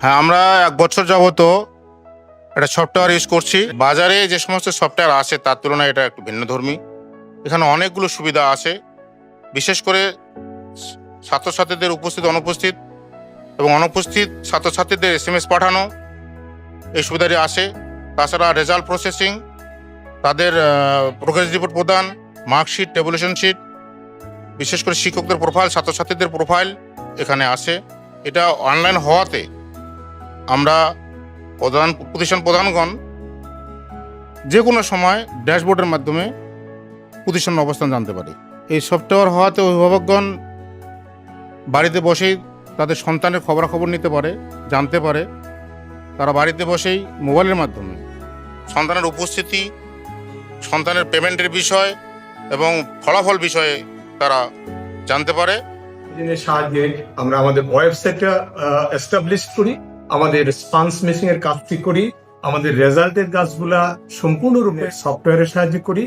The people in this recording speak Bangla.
হ্যাঁ, আমরা ১ বছর যাবত একটা সফটওয়্যার ইউজ করছি। বাজারে যে সমস্ত সফটওয়্যার আছে তার তুলনায় এটা একটু ভিন্নধর্মী। এখানে অনেকগুলো সুবিধা আছে। বিশেষ করে ছাত্রছাত্রীদের উপস্থিত অনুপস্থিত এবং অনুপস্থিত ছাত্রছাত্রীদের SMS পাঠানো এই সুবিধাটি আসে। তাছাড়া রেজাল্ট প্রসেসিং, তাদের প্রোগ্রেস রিপোর্ট প্রদান, মার্কশিট, টেবুলেশন শিট, বিশেষ করে শিক্ষকদের প্রোফাইল, ছাত্রছাত্রীদের প্রোফাইল এখানে আসে। এটা অনলাইন হওয়াতে আমরা প্রতিষ্ঠান প্রধানগণ যে কোনো সময় ড্যাশবোর্ডের মাধ্যমে প্রতিষ্ঠানের অবস্থান জানতে পারি। এই সফটওয়্যার হওয়াতে অভিভাবকগণ বাড়িতে বসেই তাদের সন্তানের খবরাখবর নিতে পারে, জানতে পারে। তারা বাড়িতে বসেই মোবাইলের মাধ্যমে সন্তানের উপস্থিতি, সন্তানের পেমেন্টের বিষয় এবং ফলাফল বিষয়ে তারা জানতে পারে। এর সাহায্যে আমরা আমাদের ওয়েবসাইটটা এস্টাবলিশ করি, আমাদের স্পান্স মেশিং এর কাজটি করি, আমাদের রেজাল্টের কাজগুলা সম্পূর্ণরূপে সফটওয়্যারের সাহায্যে করি।